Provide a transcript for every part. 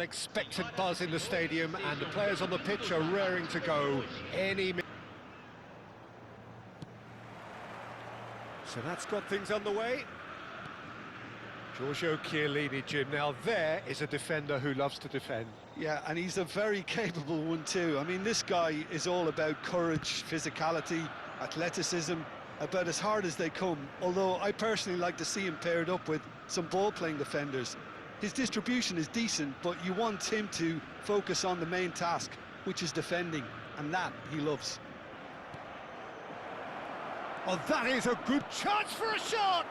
Expectant buzz in the stadium, and the players on the pitch are raring to go any minute. So that's got things underway. Giorgio Chiellini, Jim. Now there is a defender who loves to defend. Yeah, and he's a very capable one too. I mean, this guy is all about courage, physicality, athleticism, about as hard as they come. Although I personally like to see him paired up with some ball-playing defenders. His distribution is decent, but you want him to focus on the main task, which is defending, and that he loves. Oh, that is a good chance for a shot!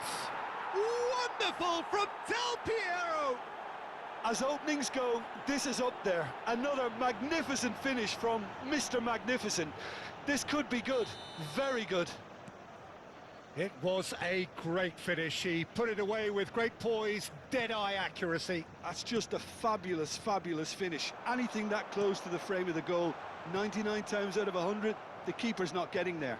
Wonderful from Del Piero! As openings go, this is up there. Another magnificent finish from Mr. Magnificent. This could be good, very good. It was a great finish. He put it away with great poise, dead-eye accuracy. That's just a fabulous, fabulous finish. Anything that close to the frame of the goal, 99 times out of 100, the keeper's not getting there.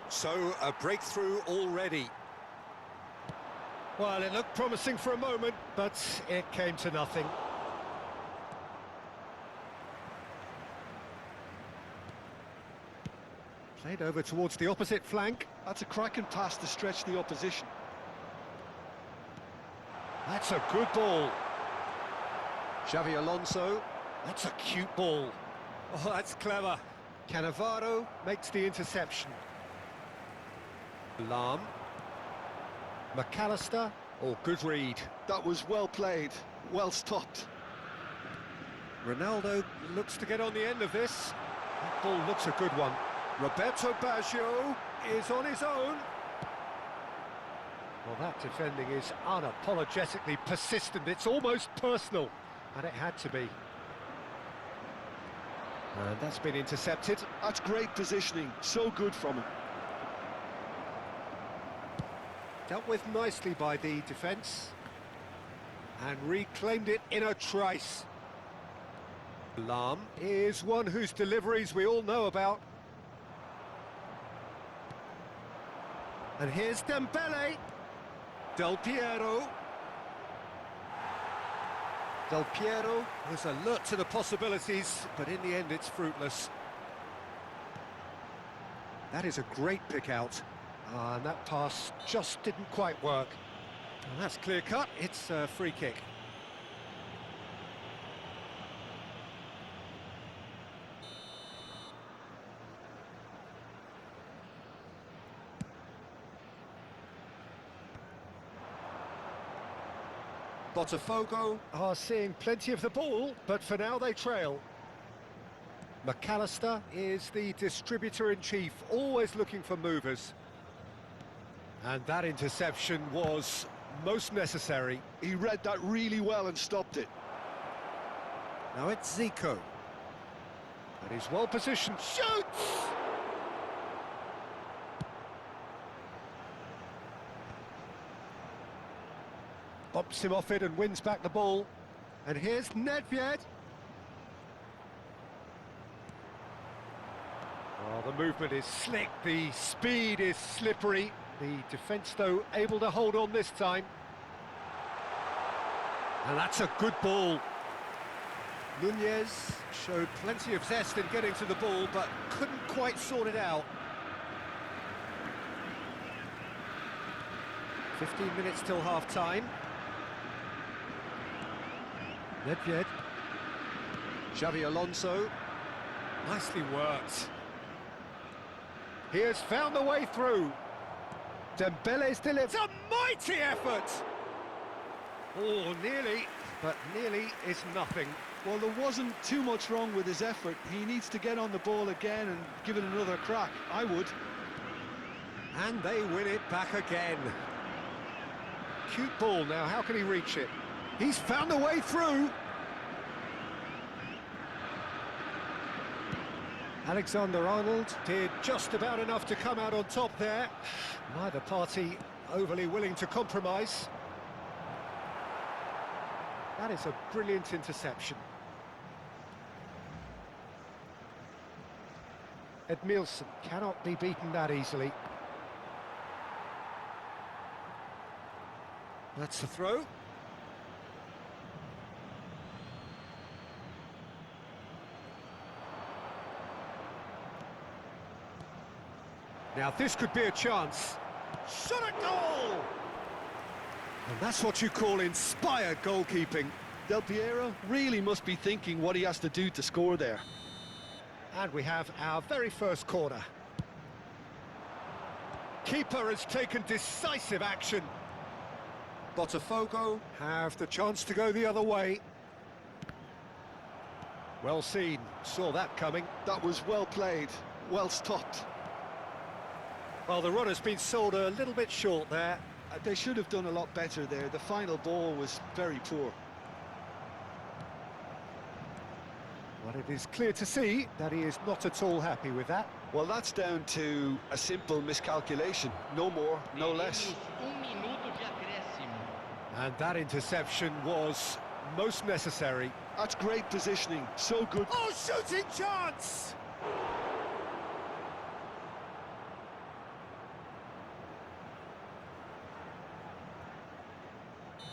So, a breakthrough already. Well, it looked promising for a moment, but it came to nothing. Played over towards the opposite flank. That's a cracking pass to stretch the opposition. That's a good ball. Xavi Alonso. That's a cute ball. Oh, that's clever. Cannavaro makes the interception. Lam. McAllister. Oh, good read. That was well played, well stopped. Ronaldo looks to get on the end of this. That ball looks a good one. Roberto Baggio is on his own. Well, that defending is unapologetically persistent. It's almost personal, and it had to be. And that's been intercepted. That's great positioning, so good from him. Dealt with nicely by the defence, and reclaimed it in a trice. Lam is one whose deliveries we all know about. And here's Dembele. Del Piero. Del Piero is alert to the possibilities, but in the end it's fruitless. That is a great pick out. And that pass just didn't quite work. And that's clear cut, it's a free kick. Botafogo are seeing plenty of the ball, but for now they trail. McAllister is the distributor-in-chief, always looking for movers. And that interception was most necessary. He read that really well and stopped it. Now it's Zico. And he's well positioned. Shoots! Bumps him off it and wins back the ball. And here's Nedved. Oh, the movement is slick, the speed is slippery. The defence, though, able to hold on this time. And that's a good ball. Nunez showed plenty of zest in getting to the ball, but couldn't quite sort it out. 15 minutes till half-time. Nedved. Xavi Alonso. Nicely worked. He has found the way through. Dembele's delivery. It's a mighty effort! Oh, nearly, but nearly is nothing. Well, there wasn't too much wrong with his effort. He needs to get on the ball again and give it another crack. I would. And they win it back again. Cute ball now, how can he reach it? He's found a way through. Alexander-Arnold did just about enough to come out on top there. Neither party overly willing to compromise. That is a brilliant interception. Edmilson cannot be beaten that easily. That's the throw. Now this could be a chance. Shot at goal! And that's what you call inspired goalkeeping. Del Piero really must be thinking what he has to do to score there. And we have our very first corner. Keeper has taken decisive action. Botafogo have the chance to go the other way. Well seen, saw that coming. That was well played, well stopped. Well, the run has been sold a little bit short there. They should have done a lot better there. The final ball was very poor. Well, it is clear to see that he is not at all happy with that. Well, that's down to a simple miscalculation. No more, no less. And that interception was most necessary. That's great positioning, so good. Oh, shooting chance!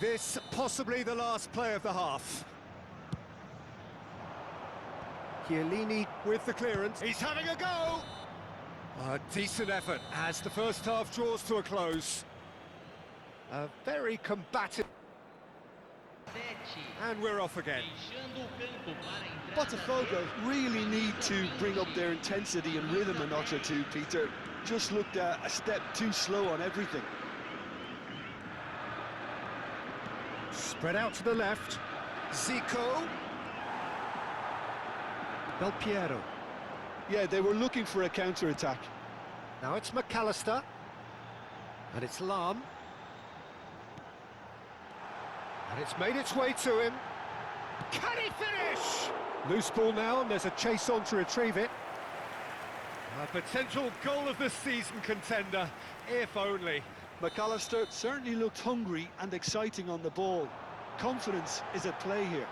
This possibly the last play of the half. Chiellini with the clearance. He's having a go! A decent effort as the first half draws to a close. A very combative... And we're off again. Botafogo really need to bring up their intensity and rhythm a notch or two, Peter. Just looked a step too slow on everything. Spread out to the left. Zico. Del Piero. Yeah, they were looking for a counter-attack. Now it's McAllister. And it's Lam. And it's made its way to him. Can he finish? Loose ball now, and there's a chase on to retrieve it. A potential goal of the season contender, if only. McAllister certainly looked hungry and exciting on the ball. Confidence is at play here.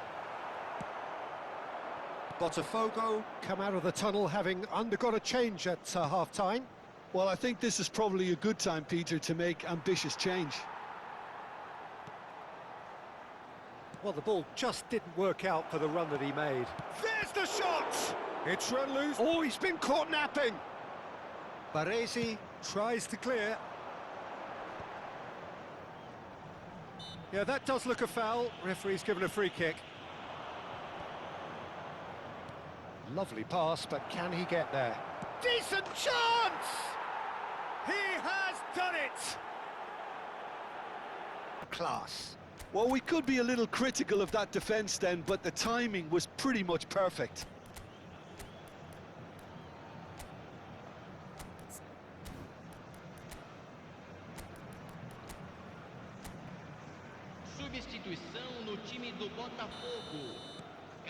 Botafogo come out of the tunnel having undergone a change at half-time. Well, I think this is probably a good time, Peter, to make ambitious change. Well, the ball just didn't work out for the run that he made. There's the shot! It's run loose. Oh, he's been caught napping. Baresi tries to clear. Yeah, that does look a foul. Referee's given a free kick. Lovely pass, but can he get there? Decent chance! He has done it! Class. Well, we could be a little critical of that defence then, but the timing was pretty much perfect.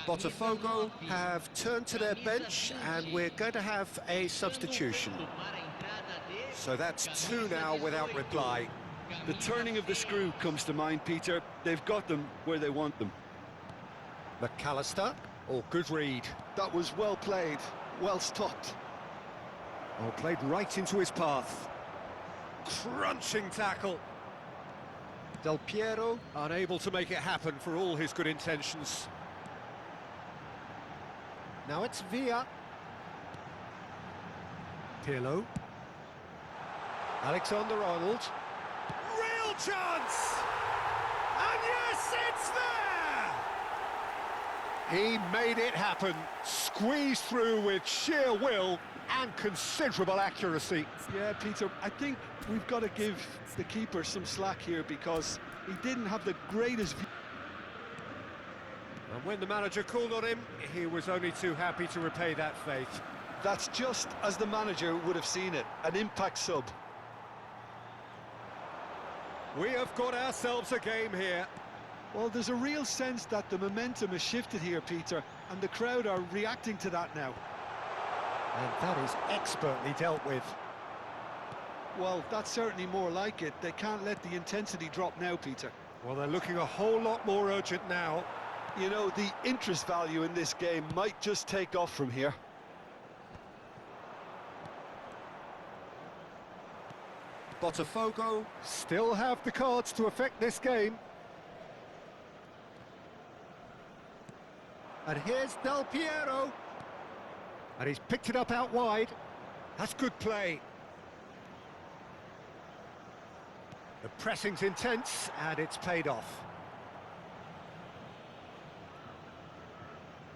Botafogo have turned to their bench and we're going to have a substitution. So that's two now without reply. The turning of the screw comes to mind, Peter. They've got them where they want them. McAllister, oh, good read. That was well played, well stopped. Oh, played right into his path. Crunching tackle. Del Piero unable to make it happen for all his good intentions. Now it's Villa. Pirlo. Alexander-Arnold. Real chance! And yes, it's there! He made it happen. Squeezed through with sheer will and considerable accuracy. Yeah, Peter, I think we've got to give the keeper some slack here because he didn't have the greatest view. And when the manager called on him, he was only too happy to repay that faith. That's just as the manager would have seen it, an impact sub. We have got ourselves a game here. Well, there's a real sense that the momentum has shifted here, Peter, and the crowd are reacting to that now. And that is expertly dealt with. Well, that's certainly more like it. They can't let the intensity drop now, Peter. Well, they're looking a whole lot more urgent now. You know, the interest value in this game might just take off from here. Botafogo still have the cards to affect this game. And here's Del Piero. And he's picked it up out wide. That's good play. The pressing's intense, and it's paid off.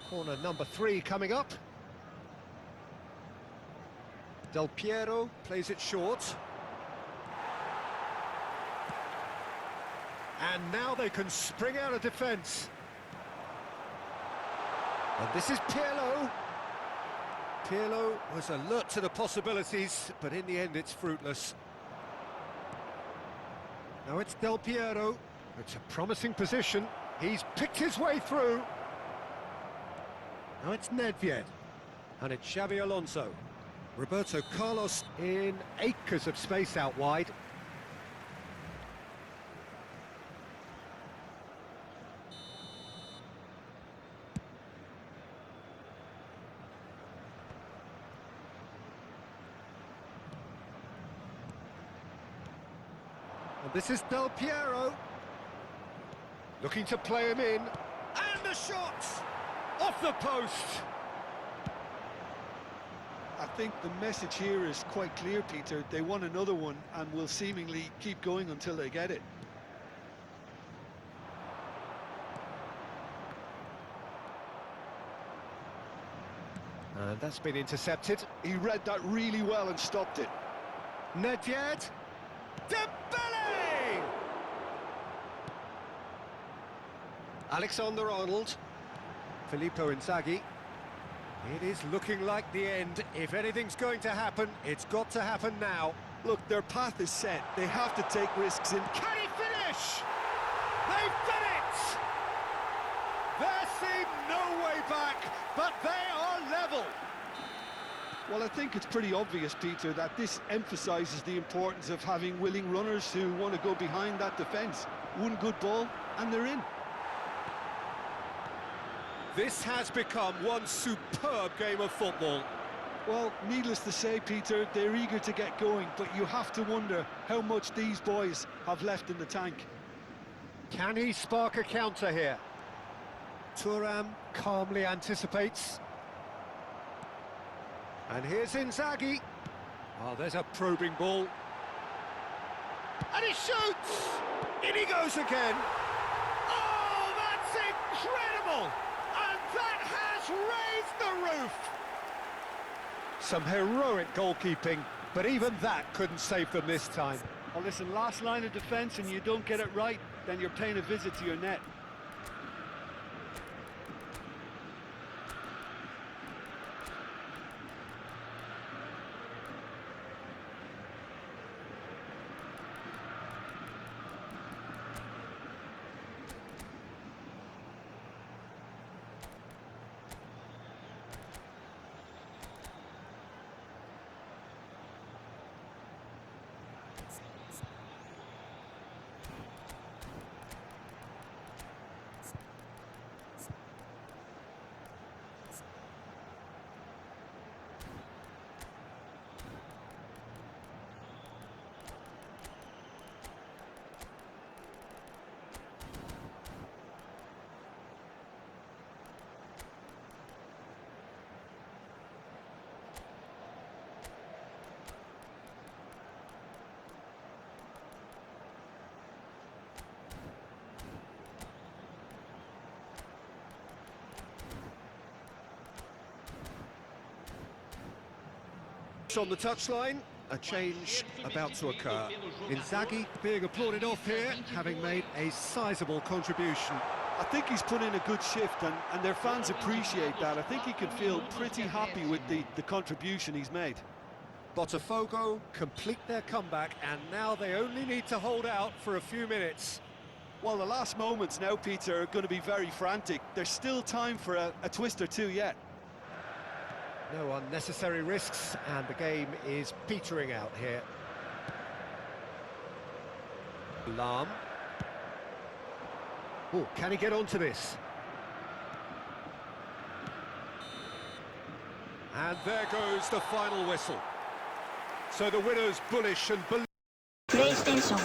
Corner number 3 coming up. Del Piero plays it short. And now they can spring out of defence. And this is Pirlo. Pirlo was alert to the possibilities, but in the end it's fruitless. Now it's Del Piero. It's a promising position. He's picked his way through. Now it's Nedved. And it's Xabi Alonso. Roberto Carlos in acres of space out wide. And this is Del Piero. Looking to play him in. And the shot! Off the post! I think the message here is quite clear, Peter. They want another one and will seemingly keep going until they get it. And that's been intercepted. He read that really well and stopped it. Nedved. Dembele! Alexander-Arnold. Filippo Inzaghi. It is looking like the end. If anything's going to happen, it's got to happen now. Look, their path is set. They have to take risks in. Can he finish? They've done it! There seemed no way back, but they are level. Well, I think it's pretty obvious, Peter, that this emphasises the importance of having willing runners who want to go behind that defence. One good ball, and they're in. This has become one superb game of football. Well, needless to say, Peter, they're eager to get going, but you have to wonder how much these boys have left in the tank. Can he spark a counter here? Thuram calmly anticipates. And here's Inzaghi. Oh, there's a probing ball. And he shoots! In he goes again. Oh, that's incredible! And that has raised the roof! Some heroic goalkeeping, but even that couldn't save them this time. Well, listen, last line of defence and you don't get it right, then you're paying a visit to your net. On the touchline, a change about to occur. Inzaghi being applauded off here, having made a sizable contribution. I think he's put in a good shift and their fans appreciate that. I think he can feel pretty happy with the contribution he's made. Botafogo complete their comeback and now they only need to hold out for a few minutes. Well, the last moments now, Peter, are going to be very frantic. There's still time for a twist or two yet. No unnecessary risks, and the game is petering out here. Lahm. Oh, can he get onto this? And there goes the final whistle. So the winner's bullish and... PlayStation